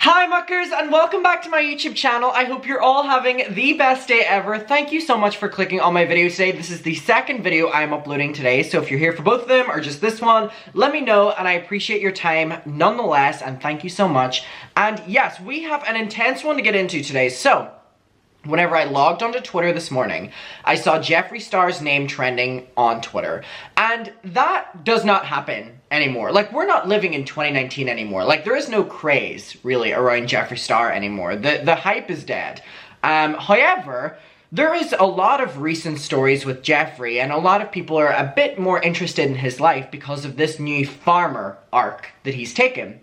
Hi muckers, and welcome back to my YouTube channel. I hope you're all having the best day ever. Thank you so much for clicking on my video today. This is the second video I am uploading today, so if you're here for both of them or just this one, let me know, and I appreciate your time nonetheless, and thank you so much. And yes, we have an intense one to get into today. So whenever I logged onto Twitter this morning, I saw Jeffree Star's name trending on Twitter. And that does not happen anymore. Like, we're not living in 2019 anymore. Like, there is no craze, really, around Jeffree Star anymore. The hype is dead. However, there is a lot of recent stories with Jeffree, and a lot of people are a bit more interested in his life because of this new farmer arc that he's taken.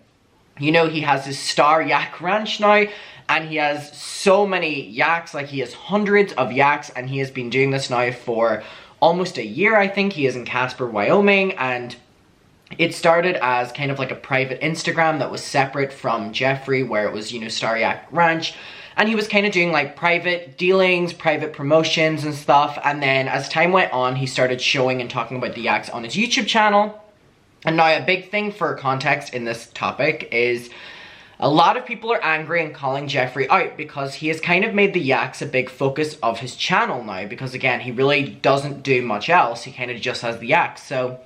You know, he has his Star Yak Ranch now, and he has so many yaks, like he has hundreds of yaks, and he has been doing this now for almost a year, I think. He is in Casper, Wyoming, and it started as kind of like a private Instagram that was separate from Jeffree, where it was, you know, Star Yak Ranch, and he was kind of doing like private dealings, private promotions and stuff, and then as time went on, he started showing and talking about the yaks on his YouTube channel. And now a big thing for context in this topic is a lot of people are angry and calling Jeffree out because he has kind of made the yaks a big focus of his channel now, because again, he really doesn't do much else. He kind of just has the yaks. So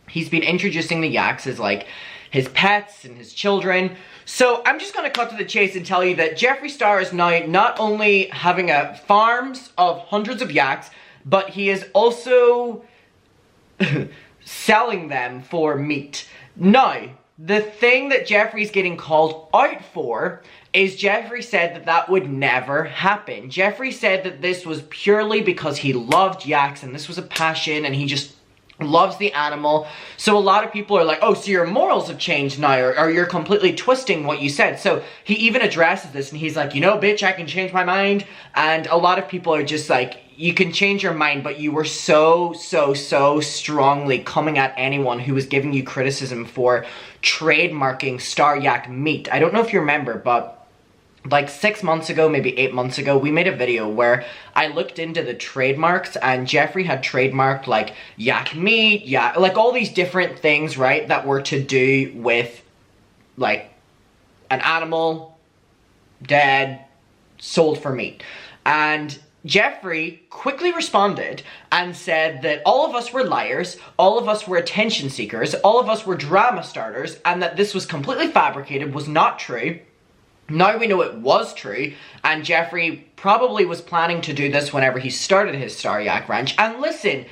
he's been introducing the yaks as like his pets and his children. So I'm just going to cut to the chase and tell you that Jeffree Star is now not only having farms of hundreds of yaks, but he is also selling them for meat. Now, the thing that Jeffree's getting called out for is Jeffree said that that would never happen. Jeffree said that this was purely because he loved yaks and this was a passion and he just loves the animal. So a lot of people are like, oh, so your morals have changed now, or you're completely twisting what you said. So he even addresses this and he's like, you know, bitch, I can change my mind. And a lot of people are just like, you can change your mind, but you were so strongly coming at anyone who was giving you criticism for trademarking Star Yak meat. I don't know if you remember, but like 6 months ago, maybe 8 months ago, we made a video where I looked into the trademarks, and Jeffree had trademarked like yak meat, like all these different things, right, that were to do with like an animal dead, sold for meat. And Jeffree quickly responded and said that all of us were liars, all of us were attention seekers, all of us were drama starters, and that this was completely fabricated, was not true. Now we know it was true, and Jeffree probably was planning to do this whenever he started his Star Yak Ranch. And listen,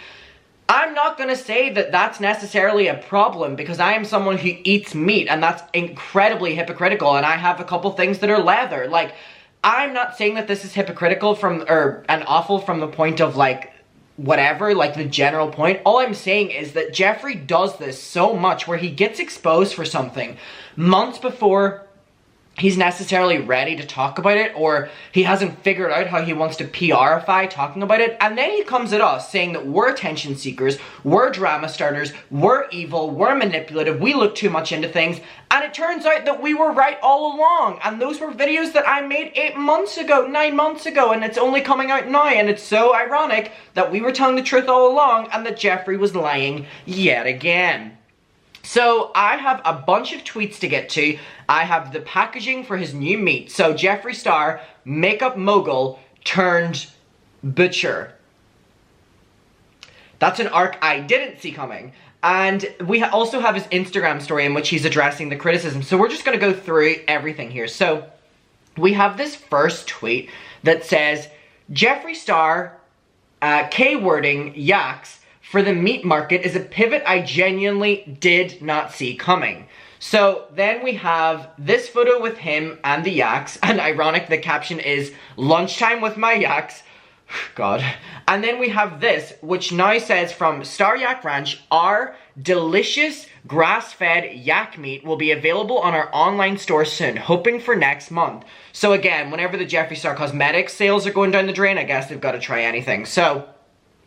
I'm not going to say that that's necessarily a problem, because I am someone who eats meat, and that's incredibly hypocritical, and I have a couple things that are leather. Like, I'm not saying that this is hypocritical and awful from the point of like, whatever, like the general point. All I'm saying is that Jeffree does this so much where he gets exposed for something months before he's necessarily ready to talk about it, or he hasn't figured out how he wants to PRify talking about it, and then he comes at us saying that we're attention seekers, we're drama starters, we're evil, we're manipulative, we look too much into things, and it turns out that we were right all along, and those were videos that I made 8 months ago, 9 months ago, and it's only coming out now, and it's so ironic that we were telling the truth all along, and that Jeffree was lying yet again. So I have a bunch of tweets to get to. I have the packaging for his new meat. So Jeffree Star, makeup mogul turned butcher. That's an arc I didn't see coming. And we also have his Instagram story in which he's addressing the criticism. So we're just going to go through everything here. So we have this first tweet that says, Jeffree Star, K-wording yaks for the meat market is a pivot I genuinely did not see coming. So then we have this photo with him and the yaks, and ironic, the caption is lunchtime with my yaks. God. And then we have this, which now says from Star Yak Ranch, our delicious grass-fed yak meat will be available on our online store soon, hoping for next month. So again, whenever the Jeffree Star Cosmetics sales are going down the drain, I guess they've got to try anything. So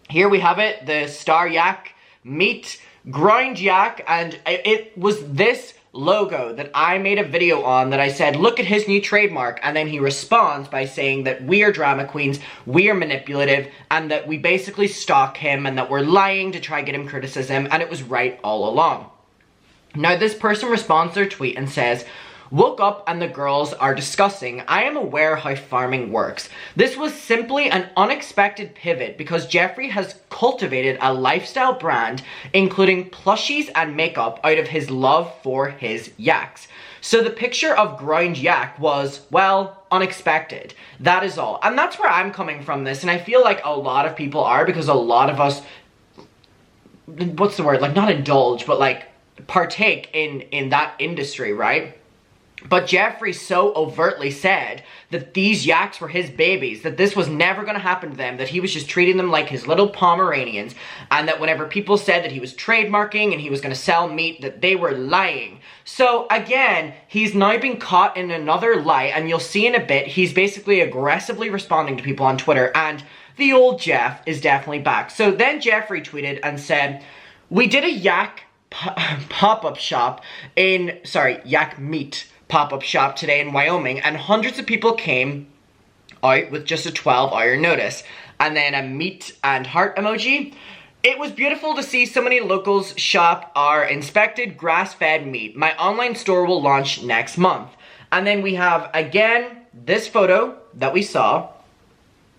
here we have it, the Star Yak meat, ground yak, and it was this logo that I made a video on that I said, look at his new trademark, and then he responds by saying that we are drama queens, we are manipulative, and that we basically stalk him, and that we're lying to try to get him criticism, and it was right all along. Now this person responds to their tweet and says, Woke up and the girls are discussing. I am aware how farming works. This was simply an unexpected pivot because Jeffree has cultivated a lifestyle brand including plushies and makeup out of his love for his yaks. So the picture of ground yak was, well, unexpected. That is all. And that's where I'm coming from this, and I feel like a lot of people are, because a lot of us, what's the word, like not indulge, but like partake in that industry, right? But Jeffree so overtly said that these yaks were his babies, that this was never going to happen to them, that he was just treating them like his little Pomeranians, and that whenever people said that he was trademarking and he was going to sell meat, that they were lying. So again, he's now been caught in another lie, and you'll see in a bit, he's basically aggressively responding to people on Twitter, and the old Jeff is definitely back. So then Jeffree tweeted and said, we did a yak pop-up shop in, yak meat pop-up shop today in Wyoming, and hundreds of people came out with just a 12-hour notice. And then a meat and heart emoji. It was beautiful to see so many locals shop our inspected grass-fed meat. My online store will launch next month. And then we have, again, this photo that we saw.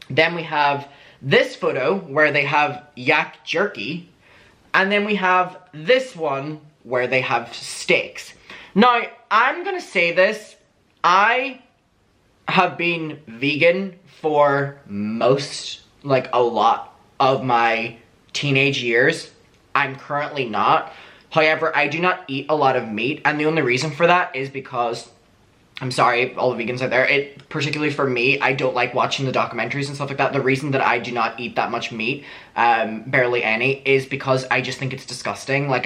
Then we have this photo where they have yak jerky. And then we have this one where they have steaks. Now, I'm gonna say this, I have been vegan for a lot of my teenage years. I'm currently not. However, I do not eat a lot of meat, and the only reason for that is because, I'm sorry, all the vegans out there, particularly for me, I don't like watching the documentaries and stuff like that. The reason that I do not eat that much meat, barely any, is because I just think it's disgusting. Like,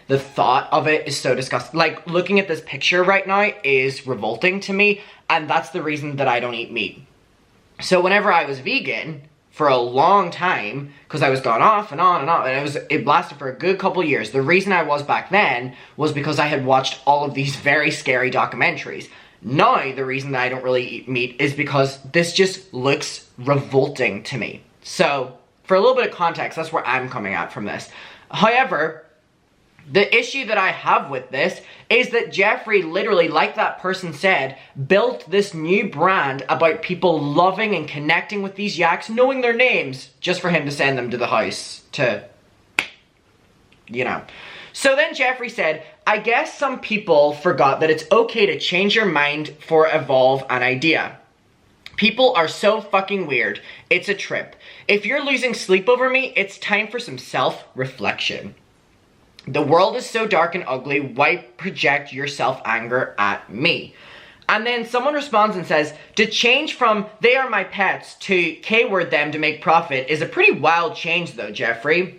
the thought of it is so disgusting. Like, looking at this picture right now is revolting to me, and that's the reason that I don't eat meat. So whenever I was vegan, for a long time, because I was going off and on and on, and it lasted for a good couple years. The reason I was back then was because I had watched all of these very scary documentaries. Now, the reason that I don't really eat meat is because this just looks revolting to me. So, for a little bit of context, that's where I'm coming at from this. However, the issue that I have with this is that Jeffree literally, like that person said, built this new brand about people loving and connecting with these yaks, knowing their names, just for him to send them to the house to, you know. So then Jeffree said, I guess some people forgot that it's okay to change your mind for evolve an idea. People are so fucking weird. It's a trip. If you're losing sleep over me, it's time for some self-reflection. The world is so dark and ugly, why project your self-anger at me? And then someone responds and says, to change from they are my pets to K-word them to make profit is a pretty wild change though, Jeffree.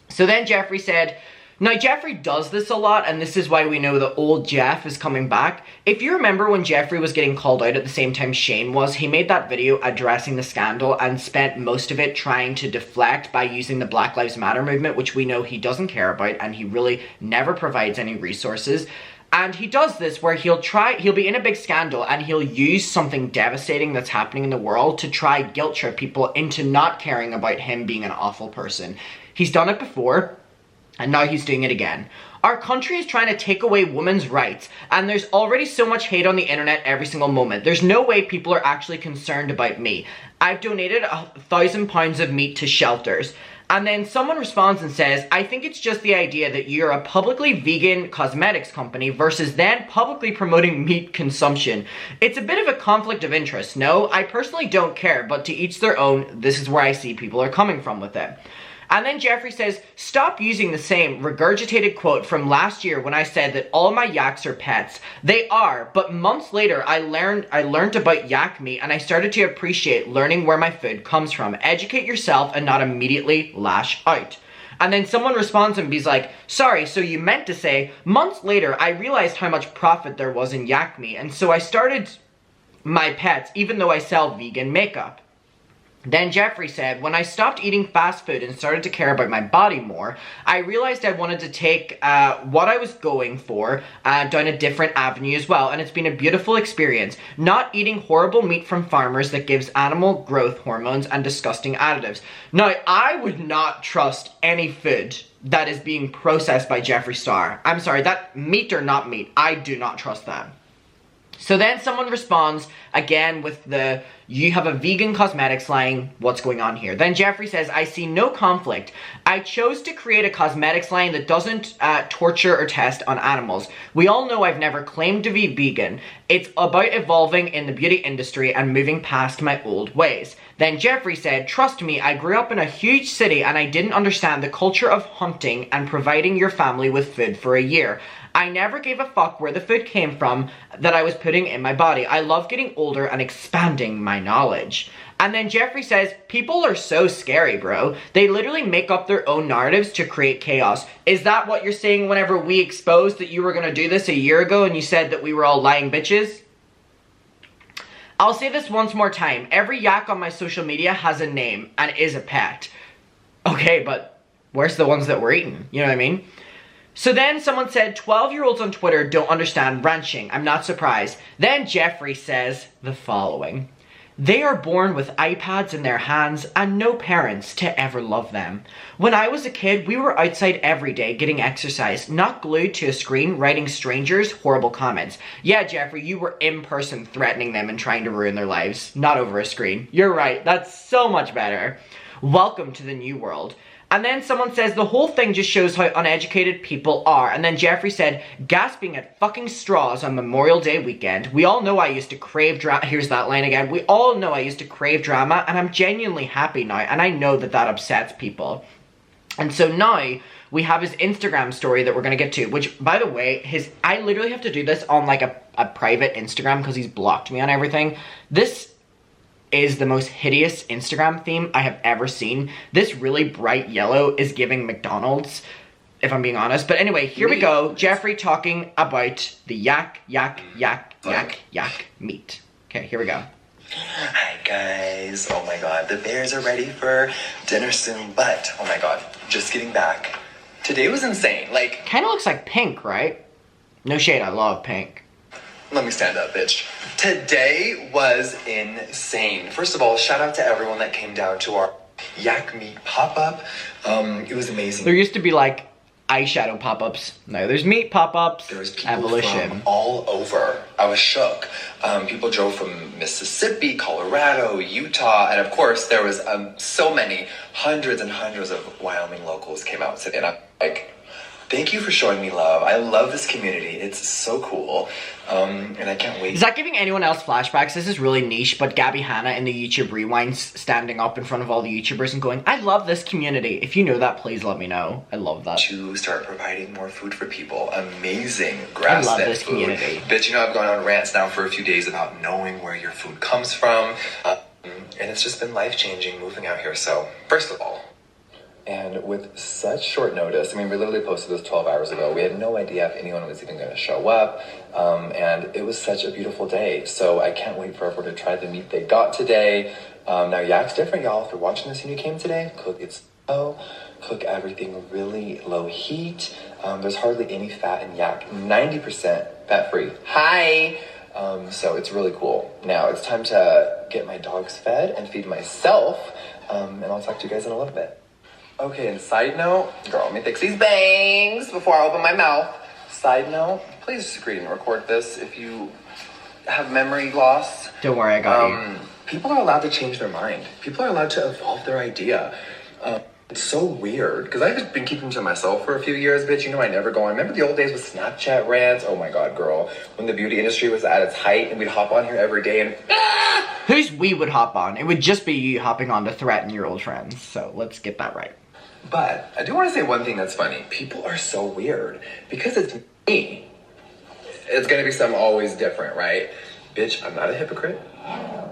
So then Jeffree said, now Jeffree does this a lot, and this is why we know the old Jeff is coming back. If you remember when Jeffree was getting called out at the same time Shane was, he made that video addressing the scandal and spent most of it trying to deflect by using the Black Lives Matter movement, which we know he doesn't care about, and he really never provides any resources. And he does this where he'll be in a big scandal and he'll use something devastating that's happening in the world to try guilt trip people into not caring about him being an awful person. He's done it before, and now he's doing it again. Our country is trying to take away women's rights, and there's already so much hate on the internet every single moment. There's no way people are actually concerned about me. I've donated £1,000 of meat to shelters. And then someone responds and says, I think it's just the idea that you're a publicly vegan cosmetics company versus then publicly promoting meat consumption. It's a bit of a conflict of interest. No, I personally don't care, but to each their own. This is where I see people are coming from with it. And then Jeffree says, stop using the same regurgitated quote from last year when I said that all my yaks are pets. They are, but months later I learned about yak meat and I started to appreciate learning where my food comes from. Educate yourself and not immediately lash out. And then someone responds and he's like, sorry, so you meant to say, months later I realized how much profit there was in yak meat, and so I started my pets even though I sell vegan makeup. Then Jeffree said, when I stopped eating fast food and started to care about my body more, I realized I wanted to take what I was going for down a different avenue as well. And it's been a beautiful experience. Not eating horrible meat from farmers that gives animal growth hormones and disgusting additives. Now, I would not trust any food that is being processed by Jeffree Star. I'm sorry, that meat or not meat, I do not trust that. So then someone responds again with the, you have a vegan cosmetics line, what's going on here? Then Jeffree says, I see no conflict. I chose to create a cosmetics line that doesn't torture or test on animals. We all know I've never claimed to be vegan. It's about evolving in the beauty industry and moving past my old ways. Then Jeffree said, trust me, I grew up in a huge city and I didn't understand the culture of hunting and providing your family with food for a year. I never gave a fuck where the food came from that I was putting in my body. I love getting older and expanding my knowledge. And then Jeffree says, people are so scary, bro. They literally make up their own narratives to create chaos. Is that what you're saying whenever we exposed that you were gonna do this a year ago and you said that we were all lying bitches? I'll say this once more time. Every yak on my social media has a name and is a pet. Okay, but where's the ones that we're eating? You know what I mean? So then someone said, 12-year-olds on Twitter don't understand ranching. I'm not surprised. Then Jeffree says the following. They are born with iPads in their hands and no parents to ever love them. When I was a kid, we were outside every day getting exercise, not glued to a screen writing strangers horrible comments. Yeah, Jeffree, you were in person threatening them and trying to ruin their lives, not over a screen. You're right, that's so much better. Welcome to the new world. And then someone says, the whole thing just shows how uneducated people are. And then Jeffree said, gasping at fucking straws on Memorial Day weekend. We all know I used to crave drama. Here's that line again. We all know I used to crave drama and I'm genuinely happy now. And I know that that upsets people. And so now we have his Instagram story that we're going to get to. Which, by the way, I literally have to do this on like a private Instagram because he's blocked me on everything. This is the most hideous Instagram theme I have ever seen. This really bright yellow is giving McDonald's, if I'm being honest. But anyway, here we go. Jeffree talking about the yak meat. Okay, here we go. Hi guys. Oh my god, the bears are ready for dinner soon, but oh my god, just getting back. Today was insane. Like, kind of looks like pink, right? No shade, I love pink. Let me stand up, bitch. Today was insane. First of all, shout out to everyone that came down to our yak meat pop-up. It was amazing. There used to be like eyeshadow pop-ups. No, there's meat pop-ups. There was people from all over. I was shook. People drove from Mississippi, Colorado, Utah, and of course there was so many, hundreds and hundreds of Wyoming locals came out today. And I'm like, thank you for showing me love. I love this community. It's so cool. And I can't wait. Is that giving anyone else flashbacks? This is really niche, but Gabby Hanna in the YouTube Rewinds standing up in front of all the YouTubers and going, I love this community. If you know that, please let me know. I love that. To start providing more food for people. Amazing I grass-fed love this food. community. Bitch, you know I've gone on rants now for a few days about knowing where your food comes from. And it's just been life-changing moving out here. So, first of all, and with such short notice, I mean, we literally posted this 12 hours ago. We had no idea if anyone was even going to show up. And it was such a beautiful day. So I can't wait for everyone to try the meat they got today. Now, yak's different, y'all. If you're watching this and you came today, cook it slow. Cook everything really low heat. There's hardly any fat in yak. 90% fat-free. Hi! So it's really cool. Now, it's time to get my dogs fed and feed myself. And I'll talk to you guys in a little bit. Okay, and side note, girl, let me fix these bangs before I open my mouth. Side note, please screen and record this if you have memory loss. Don't worry, I got you. People are allowed to change their mind. People are allowed to evolve their idea. It's so weird, because I've been keeping to myself for a few years, bitch. You know I never go on. Remember the old days with Snapchat rants? Oh my god, girl. When the beauty industry was at its height and we'd hop on here every day and... Who's we would hop on? It would just be you hopping on to threaten your old friends. So let's get that right. But I do want to say one thing that's funny. People are so weird. Because it's me. It's going to be something always different, right? Bitch, I'm not a hypocrite. I'm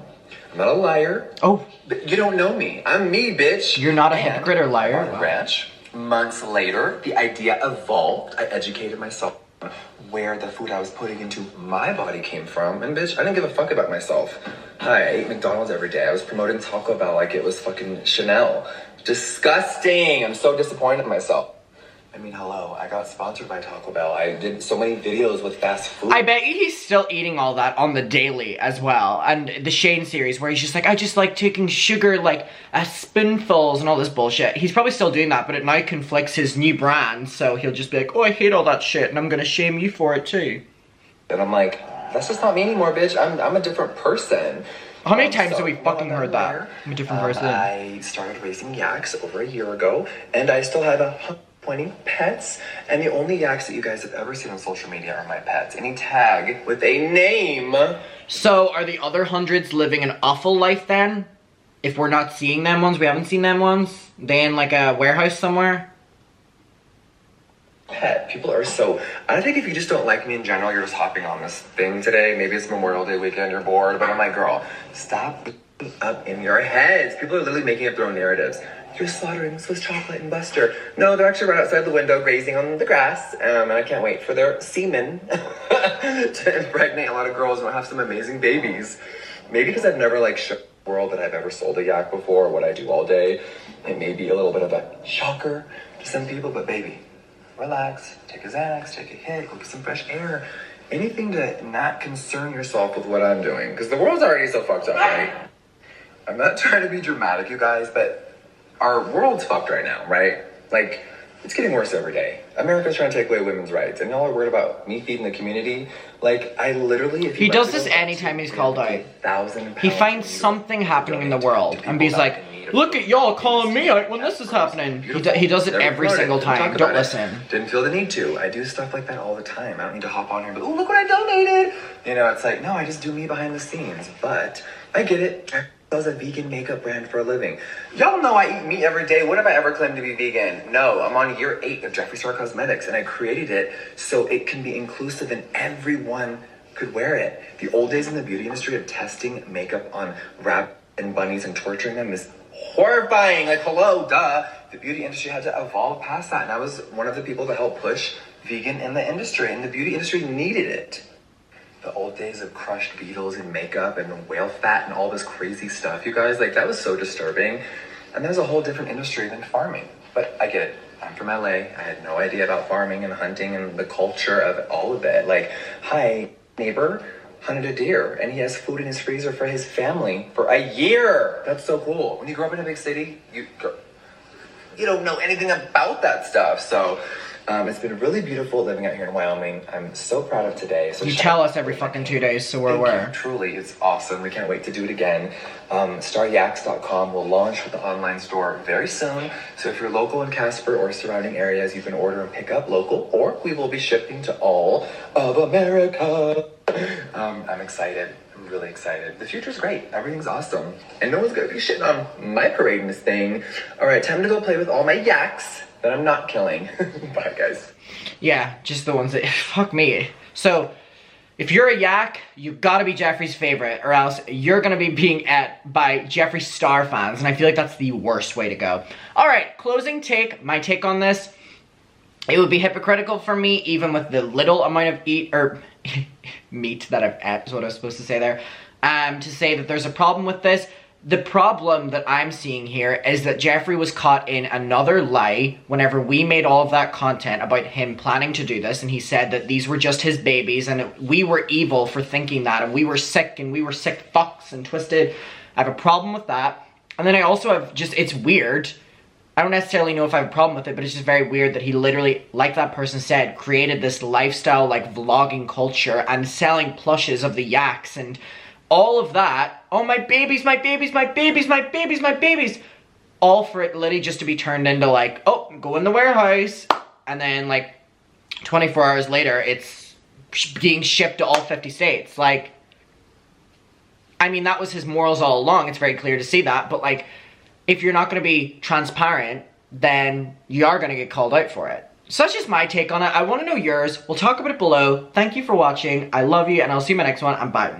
not a liar. Oh. You don't know me. I'm me, bitch. You're not a hypocrite or liar? On ranch. Months later, the idea evolved. I educated myself on where the food I was putting into my body came from. And bitch, I didn't give a fuck about myself. Hi, I ate McDonald's every day. I was promoting Taco Bell like it was fucking Chanel. Disgusting. I'm so disappointed in myself. I mean, hello, I got sponsored by Taco Bell. I did so many videos with fast food. I bet you he's still eating all that on the daily as well. And the Shane series where he's just like, I just like taking sugar like spoonfuls and all this bullshit. He's probably still doing that, but it now conflicts his new brand. So he'll just be like, oh, I hate all that shit and I'm gonna shame you for it too. And I'm like, that's just not me anymore, bitch. I'm a different person. How many times have we fucking heard that? I'm a different person. I started raising yaks over a year ago, and I still have 120 pets, and the only yaks that you guys have ever seen on social media are my pets. Any tag with a name. So, are the other hundreds living an awful life then? If we're not seeing them ones, we haven't seen them ones? They in like a warehouse somewhere? Pet. People are so... I think if you just don't like me in general, you're just hopping on this thing today. Maybe it's Memorial Day weekend, you're bored, but I'm like, girl, stop up in your heads. People are literally making up their own narratives. You're slaughtering Swiss Chocolate and Buster. No, they're actually right outside the window grazing on the grass, and I can't wait for their semen to impregnate a lot of girls and we'll have some amazing babies. Maybe because I've never like shown the world that I've ever sold a yak before, or what I do all day. It may be a little bit of a shocker to some people, but baby, relax, take a Xanax, take a hit, go get some fresh air. Anything to not concern yourself with what I'm doing. Because the world's already so fucked up, right? I'm not trying to be dramatic, you guys, but our world's fucked right now, right? Like, it's getting worse every day. America's trying to take away women's rights, and y'all are worried about me feeding the community. Like, I literally... If he does this anytime he's called out. He finds something happening in the world, and he's like, look at y'all calling me out when this is happening. He does it every single time. Don't listen. Didn't feel the need to. I do stuff like that all the time. I don't need to hop on here and be, oh, look what I donated. You know, it's like, no, I just do me behind the scenes. But I get it. I was a vegan makeup brand for a living. Y'all know I eat meat every day. When have I ever claimed to be vegan? No, I'm on year 8 of Jeffree Star Cosmetics, and I created it so it can be inclusive and everyone could wear it. The old days in the beauty industry of testing makeup on rabbits and bunnies and torturing them is horrifying. Like, hello, duh. The beauty industry had to evolve past that, and I was one of the people that helped push vegan in the industry, and the beauty industry needed it. The old days of crushed beetles and makeup and whale fat and all this crazy stuff, you guys, like, that was so disturbing. And there's a whole different industry than farming. But I get it. I'm from LA. I had no idea about farming and hunting and the culture of all of it. Like, hi, neighbor hunted a deer, and he has food in his freezer for his family for a year. That's so cool. When you grow up in a big city, you don't know anything about that stuff. So it's been really beautiful living out here in Wyoming. I'm so proud of today. So you tell us every fucking 2 days, so we're aware. Truly, it's awesome. We can't wait to do it again. StarYaks.com will launch with the online store very soon. So if you're local in Casper or surrounding areas, you can order and pick up local, or we will be shipping to all of America. I'm excited. I'm really excited. The future's great. Everything's awesome. And no one's gonna be shitting on my parade in this thing. All right, time to go play with all my yaks that I'm not killing. Bye, guys. Yeah, just the ones that... Fuck me. So, if you're a yak, you gotta be Jeffree's favorite, or else you're gonna be being at by Jeffree Star fans, and I feel like that's the worst way to go. Alright, closing take. My take on this. It would be hypocritical for me, even with the little amount of meat that I've ate, is what I was supposed to say there, to say that there's a problem with this. The problem that I'm seeing here is that Jeffree was caught in another lie whenever we made all of that content about him planning to do this, and he said that these were just his babies, and we were evil for thinking that, and we were sick fucks and twisted. I have a problem with that. And then I also have it's weird. I don't necessarily know if I have a problem with it, but it's just very weird that he literally, like that person said, created this lifestyle, like, vlogging culture and selling plushes of the yaks and all of that. Oh, my babies, my babies, my babies, my babies, my babies. All for it literally just to be turned into, like, oh, go in the warehouse. And then, like, 24 hours later, it's being shipped to all 50 states. Like, I mean, that was his morals all along. It's very clear to see that. But, like, if you're not going to be transparent, then you are going to get called out for it. So that's just my take on it. I want to know yours. We'll talk about it below. Thank you for watching. I love you, and I'll see you in my next one. And bye.